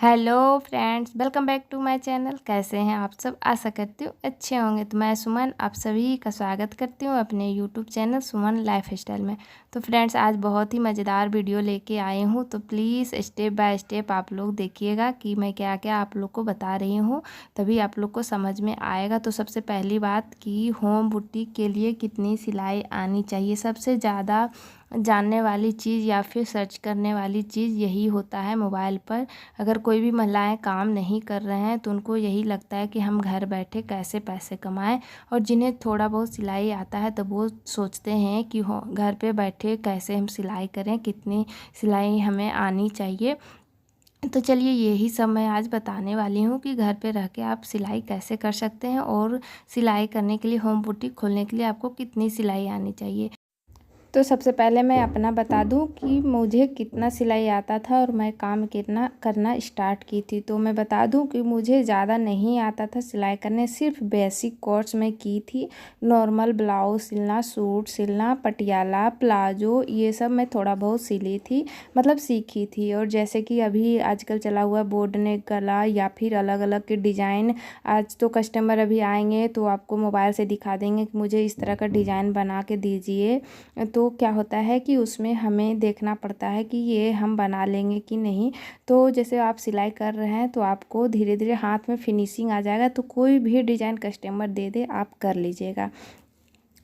Hello friends, welcome back to my channel. कैसे हैं आप सब? आशा करती हूँ अच्छे होंगे। तो मैं सुमन आप सभी का स्वागत करती हूँ अपने यूट्यूब चैनल सुमन लाइफ स्टाइल में। तो फ्रेंड्स, आज बहुत ही मज़ेदार वीडियो लेके आई हूँ, तो प्लीज़ स्टेप बाय स्टेप आप लोग देखिएगा कि मैं क्या क्या आप लोग को बता रही हूँ, तभी आप लोग को समझ में आएगा। तो सबसे पहली बात कि होम बुटीक के लिए कितनी सिलाई आनी चाहिए। सबसे ज़्यादा जानने वाली चीज़ या फिर सर्च करने वाली चीज़ यही होता है मोबाइल पर। अगर कोई भी महिलाएं काम नहीं कर रहे हैं तो उनको यही लगता है कि हम घर बैठे कैसे पैसे कमाएं, और जिन्हें थोड़ा बहुत सिलाई आता है तो वो सोचते हैं कि हो घर पे बैठे कैसे हम सिलाई करें, कितनी सिलाई हमें आनी चाहिए। तो चलिए यही सब मैं आज बताने वाली हूँ कि घर पे रह के आप सिलाई कैसे कर सकते हैं, और सिलाई करने के लिए होम बुटीक खोलने के लिए आपको कितनी सिलाई आनी चाहिए। तो सबसे पहले मैं अपना बता दूं कि मुझे कितना सिलाई आता था और मैं काम कितना करना स्टार्ट की थी। तो मैं बता दूं कि मुझे ज़्यादा नहीं आता था सिलाई करने, सिर्फ बेसिक कोर्स में की थी। नॉर्मल ब्लाउज सिलना, सूट सिलना, पटियाला, प्लाजो, ये सब मैं थोड़ा बहुत सिली थी, मतलब सीखी थी। और जैसे कि अभी आजकल चला हुआ बोर्ड नेक गला या फिर अलग अलग के डिज़ाइन, आज तो कस्टमर अभी आएंगे तो आपको मोबाइल से दिखा देंगे कि मुझे इस तरह का डिज़ाइन बना के दीजिए। तो क्या होता है कि उसमें हमें देखना पड़ता है कि ये हम बना लेंगे कि नहीं। तो जैसे आप सिलाई कर रहे हैं तो आपको धीरे धीरे हाथ में फिनिशिंग आ जाएगा, तो कोई भी डिज़ाइन कस्टमर दे दे आप कर लीजिएगा।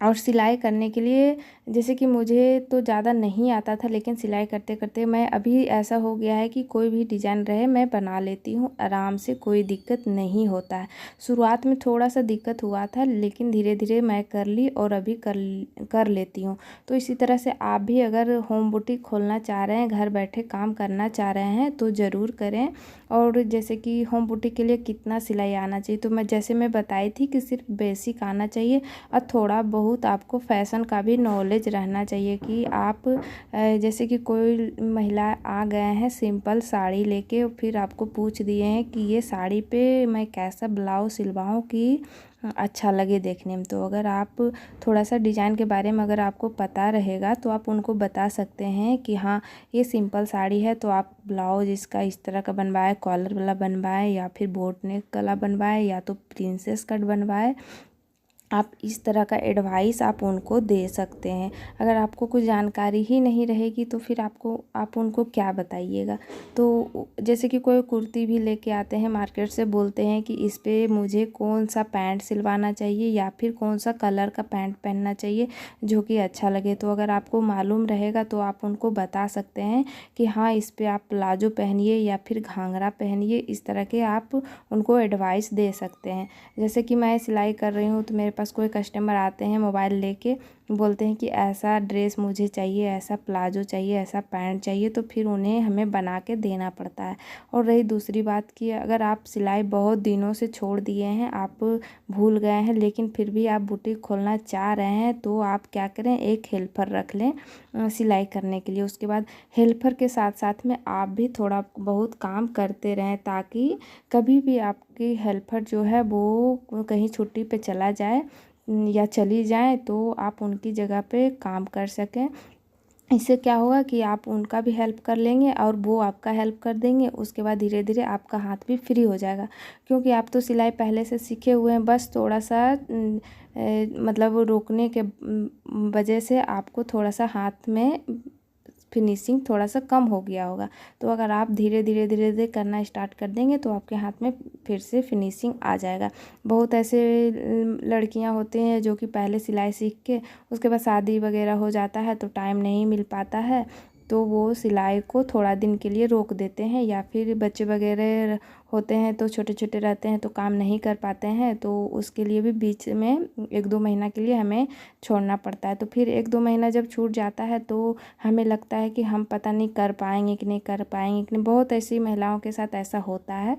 और सिलाई करने के लिए जैसे कि मुझे तो ज़्यादा नहीं आता था, लेकिन सिलाई करते करते मैं अभी ऐसा हो गया है कि कोई भी डिज़ाइन रहे मैं बना लेती हूँ आराम से, कोई दिक्कत नहीं होता है। शुरुआत में थोड़ा सा दिक्कत हुआ था, लेकिन धीरे धीरे मैं कर ली और अभी कर लेती हूँ। तो इसी तरह से आप भी अगर होम बुटीक खोलना चाह रहे हैं, घर बैठे काम करना चाह रहे हैं तो ज़रूर करें। और जैसे कि होम बुटीक के लिए कितना सिलाई आना चाहिए, तो मैं बताई थी कि सिर्फ बेसिक आना चाहिए, और थोड़ा बहुत आपको फैशन का भी नॉलेज रहना चाहिए कि आप जैसे कि कोई महिला आ गए हैं सिंपल साड़ी लेके, फिर आपको पूछ दिए हैं कि ये साड़ी पे मैं कैसा ब्लाउज सिलवाऊँ कि अच्छा लगे देखने में। तो अगर आप थोड़ा सा डिज़ाइन के बारे में अगर आपको पता रहेगा तो आप उनको बता सकते हैं कि हाँ ये सिंपल साड़ी है, तो आप ब्लाउज इसका इस तरह का बनवाए, कॉलर वाला बनवाए, या फिर बोट नेक गला बनवाए, या तो प्रिंसेस कट बनवाए। आप इस तरह का एडवाइस आप उनको दे सकते हैं। अगर आपको कुछ जानकारी ही नहीं रहेगी तो फिर आप उनको क्या बताइएगा। तो जैसे कि कोई कुर्ती भी लेके आते हैं मार्केट से, बोलते हैं कि इस पे मुझे कौन सा पैंट सिलवाना चाहिए या फिर कौन सा कलर का पैंट पहनना चाहिए जो कि अच्छा लगे। तो अगर आपको मालूम रहेगा तो आप उनको बता सकते हैं कि हाँ इस पर आप प्लाजो पहनिए या फिर घाघरा पहनिए, इस तरह के आप उनको एडवाइस दे सकते हैं। जैसे कि मैं सिलाई कर रही हूँ तो मेरे पास कोई कस्टमर आते हैं मोबाइल लेके, बोलते हैं कि ऐसा ड्रेस मुझे चाहिए, ऐसा प्लाजो चाहिए, ऐसा पैंट चाहिए, तो फिर उन्हें हमें बना के देना पड़ता है। और रही दूसरी बात कि अगर आप सिलाई बहुत दिनों से छोड़ दिए हैं, आप भूल गए हैं, लेकिन फिर भी आप बुटीक खोलना चाह रहे हैं, तो आप क्या करें, एक हेल्पर रख लें सिलाई करने के लिए। उसके बाद हेल्पर के साथ साथ में आप भी थोड़ा बहुत काम करते रहें, ताकि कभी भी आपकी हेल्पर जो है वो कहीं छुट्टी पे चला जाए या चली जाए तो आप उनकी जगह पे काम कर सकें। इससे क्या होगा कि आप उनका भी हेल्प कर लेंगे और वो आपका हेल्प कर देंगे। उसके बाद धीरे धीरे आपका हाथ भी फ्री हो जाएगा, क्योंकि आप तो सिलाई पहले से सीखे हुए हैं। बस थोड़ा सा मतलब रोकने के वजह से आपको थोड़ा सा हाथ में फिनिशिंग थोड़ा सा कम हो गया होगा। तो अगर आप धीरे धीरे करना स्टार्ट कर देंगे तो आपके हाथ में फिर से फिनिशिंग आ जाएगा। बहुत ऐसे लड़कियां होते हैं जो कि पहले सिलाई सीख के उसके बाद शादी वगैरह हो जाता है तो टाइम नहीं मिल पाता है, तो वो सिलाई को थोड़ा दिन के लिए रोक देते हैं, या फिर बच्चे वगैरह होते हैं तो छोटे छोटे रहते हैं तो काम नहीं कर पाते हैं, तो उसके लिए भी बीच में 1-2 महीना के लिए हमें छोड़ना पड़ता है। तो फिर 1-2 महीना जब छूट जाता है तो हमें लगता है कि हम पता नहीं कर पाएंगे कि नहीं कर पाएंगे कि नहीं। बहुत ऐसी महिलाओं के साथ ऐसा होता है,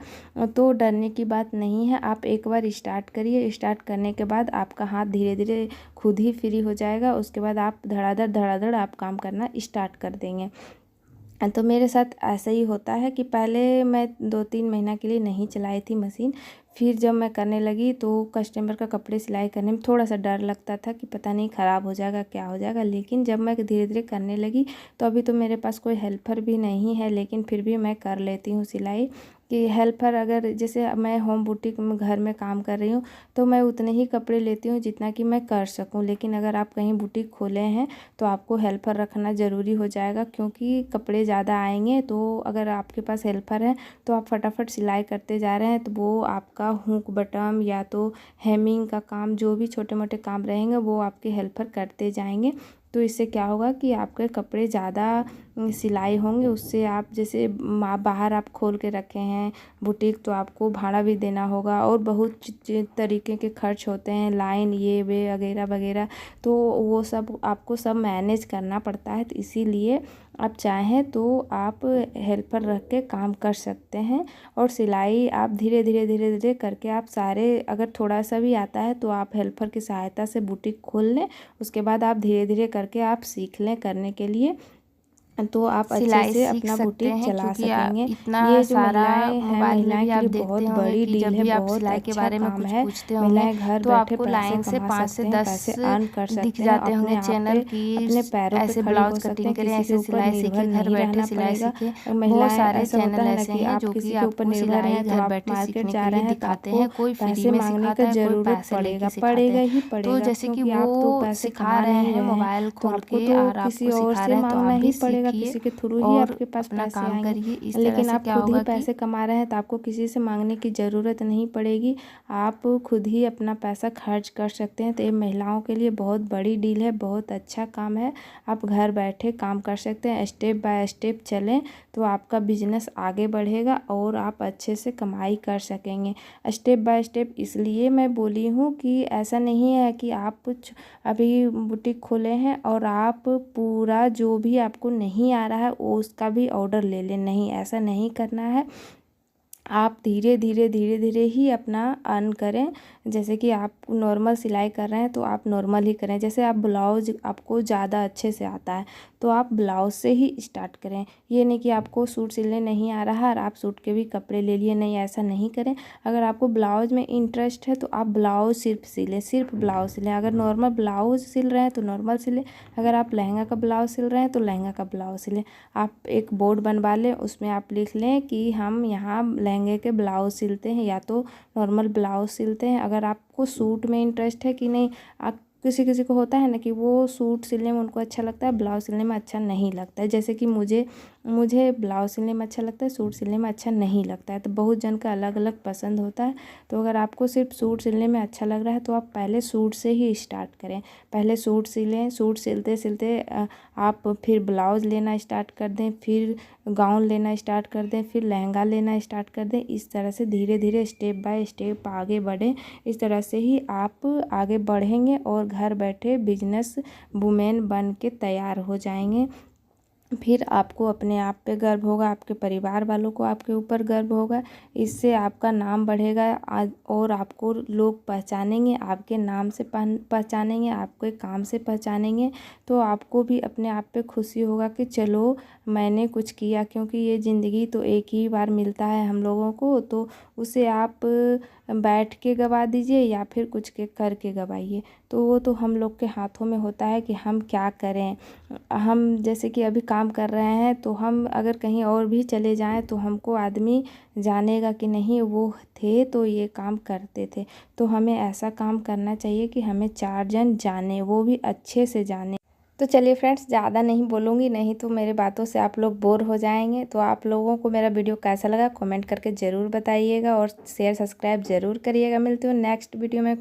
तो डरने की बात नहीं है। आप एक बार स्टार्ट करिए, स्टार्ट करने के बाद आपका हाथ धीरे धीरे खुद ही फ्री हो जाएगा। उसके बाद आप धड़ाधड़ आप काम करना स्टार्ट कर देंगे। तो मेरे साथ ऐसा ही होता है कि पहले मैं 2-3 महीना के लिए नहीं चलाई थी मशीन, फिर जब मैं करने लगी तो कस्टमर का कपड़े सिलाई करने में थोड़ा सा डर लगता था कि पता नहीं ख़राब हो जाएगा क्या हो जाएगा। लेकिन जब मैं धीरे धीरे करने लगी तो अभी तो मेरे पास कोई हेल्पर भी नहीं है, लेकिन फिर भी मैं कर लेती हूँ सिलाई, कि हेल्पर अगर जैसे मैं होम बुटीक में घर में काम कर रही हूँ तो मैं उतने ही कपड़े लेती हूँ जितना कि मैं कर सकूँ। लेकिन अगर आप कहीं बुटीक खोले हैं तो आपको हेल्पर रखना ज़रूरी हो जाएगा, क्योंकि कपड़े ज़्यादा आएंगे। तो अगर आपके पास हेल्पर है तो आप फटाफट सिलाई करते जा रहे हैं तो वो आपका हुक बटम या तो हेमिंग का काम, जो भी छोटे मोटे काम रहेंगे वो आपके हेल्पर करते जाएंगे। तो इससे क्या होगा कि आपके कपड़े ज़्यादा सिलाई होंगे। उससे आप जैसे बाहर आप खोल के रखे हैं बुटीक तो आपको भाड़ा भी देना होगा और बहुत तरीके के खर्च होते हैं, लाइन ये वे वगैरह वगैरह, तो वो सब आपको सब मैनेज करना पड़ता है। तो इसीलिए आप चाहें तो आप हेल्पर रख के काम कर सकते हैं। और सिलाई आप धीरे धीरे धीरे धीरे करके आप सारे, अगर थोड़ा सा भी आता है तो आप हेल्पर की सहायता से बुटीक खोल लें। उसके बाद आप धीरे धीरे करके आप सीख लें करने के लिए, तो आप अच्छे सिलाई से सीख अपना सकते बुटीक हैं, चला क्योंकि सकेंगे। इतना ये जो सारा महिलाएं हैं, मोबाइल में महिलाएं भी के आप लिए देखते बहुत होंगे बड़ी कि डील जब है, भी आप बहुत सिलाई के अच्छा बारे में काम कुछ है। पूछते होंगे महिलाएं घर तो बैठे आपको पैसे लाइन से कमा 5 से सकते हैं, 10 पैसे अर्न कर दिख सकते हैं, जाते अपने होंगे आप चैनल पे कि अपने पैरों पे ऐसे खड़ी ब्लाउज हो सकते कटिंग हैं, करें, किसी के ऐसे ऊपर सिलाई निर्भर सीखें, घर नहीं बैठे रहना सिलाई पड़ेगा। सीखें। बहुत महिलाएं सारे ऐसा होता चैनल है ना ऐसे कि हैं आप जो किसी कि के ऊपर आपको निर्भर सिलाई हैं तो घर आप बैठे मार्केट सीखने जा के लिए रहे हैं तो दिखाते आपको हैं। कोई फ्री पैसे में मांगने सिखाता का है, कोई ज़रूरत पैसे लेके पड़ेगा, सिखाते पड़ेगा हैं। ही तो पड़ेगा, जैसे कि क्योंकि आप तो वो पैसे सिखा कमा रहे नहीं हैं रहे हैं। मोबाइल तो खोल आपको के तो और किसी आपको और सिखा से रहे हैं, तो आप मांगना भी ही पड़ेगा, सीखिए किसी के थ्रू ही और आपके पास अपना पैसे काम आएंगे। करिए। इस तरह लेकिन से आप क्या खुद ही होगा कि पैसे कमा रहे हैं तो आपको किसी से मांगने की ज़रूरत नहीं पड़ेगी, आप खुद ही अपना पैसा खर्च कर सकते हैं। तो ये महिलाओं के लिए बहुत बड़ी डील है, बहुत अच्छा काम है। आप घर बैठे काम कर सकते हैं, स्टेप बाय स्टेप चलें तो आपका बिजनेस आगे बढ़ेगा और आप अच्छे से कमाई कर सकेंगे। स्टेप बाय स्टेप इसलिए मैं बोली हूँ कि ऐसा नहीं है कि आप कुछ अभी बुटीक खोले हैं और आप पूरा जो भी आपको नहीं आ रहा है वो उसका भी ऑर्डर ले लें, नहीं, ऐसा नहीं करना है। आप धीरे धीरे धीरे धीरे ही अपना अर्न करें। जैसे कि आप नॉर्मल सिलाई कर रहे हैं तो आप नॉर्मल ही करें। जैसे आप ब्लाउज आपको ज़्यादा अच्छे से आता है तो आप ब्लाउज से ही स्टार्ट करें। ये नहीं कि आपको सूट सिलने नहीं आ रहा और आप सूट के भी कपड़े ले लिए, नहीं, ऐसा नहीं करें। अगर आपको ब्लाउज में इंटरेस्ट है तो आप ब्लाउज सिर्फ सिलें, सिर्फ ब्लाउज सिलें। अगर नॉर्मल ब्लाउज सिल रहे हैं तो नॉर्मल सिलें, अगर आप लहंगा का ब्लाउज सिल रहे हैं तो लहंगा का ब्लाउज सिलें। आप एक बोर्ड बनवा लें, उसमें आप लिख लें कि हम यहाँ लहंगे के ब्लाउज सिलते हैं या तो नॉर्मल ब्लाउज सिलते हैं। अगर आपको सूट में इंटरेस्ट है कि नहीं, आप किसी किसी को होता है ना कि वो सूट सिलने में उनको अच्छा लगता है, ब्लाउज सिलने में अच्छा नहीं लगता है। जैसे कि मुझे ब्लाउज सिलने में अच्छा लगता है, सूट सिलने में अच्छा नहीं लगता है। तो बहुत जन का अलग अलग पसंद होता है। तो अगर आपको सिर्फ सूट सिलने में अच्छा लग रहा है तो आप पहले सूट से ही स्टार्ट करें। पहले सूट सिलें, सूट सिलते सिलते आप फिर ब्लाउज लेना स्टार्ट कर दें, फिर गाउन लेना स्टार्ट कर दें, फिर लहंगा लेना स्टार्ट कर दें। इस तरह से धीरे धीरे स्टेप बाय स्टेप आगे बढ़ें। इस तरह से ही आप आगे बढ़ेंगे और घर बैठे बिजनेस वुमेन बन के तैयार हो जाएंगे। फिर आपको अपने आप पे गर्व होगा, आपके परिवार वालों को आपके ऊपर गर्व होगा। इससे आपका नाम बढ़ेगा और आपको लोग पहचानेंगे, आपके नाम से पहचानेंगे, आपके काम से पहचानेंगे। तो आपको भी अपने आप पे खुशी होगा कि चलो मैंने कुछ किया, क्योंकि ये ज़िंदगी तो एक ही बार मिलता है हम लोगों को। तो उसे आप बैठ के गवा दीजिए या फिर कुछ के करके गवाइए, तो वो तो हम लोग के हाथों में होता है कि हम क्या करें। हम जैसे कि अभी काम कर रहे हैं तो हम अगर कहीं और भी चले जाएं तो हमको आदमी जानेगा कि नहीं वो थे तो ये काम करते थे। तो हमें ऐसा काम करना चाहिए कि हमें 4 जन जाने, वो भी अच्छे से जाने। तो चलिए फ्रेंड्स, ज़्यादा नहीं बोलूँगी, नहीं तो मेरे बातों से आप लोग बोर हो जाएंगे। तो आप लोगों को मेरा वीडियो कैसा लगा कमेंट करके ज़रूर बताइएगा और शेयर सब्सक्राइब ज़रूर करिएगा। मिलती हूँ नेक्स्ट वीडियो में।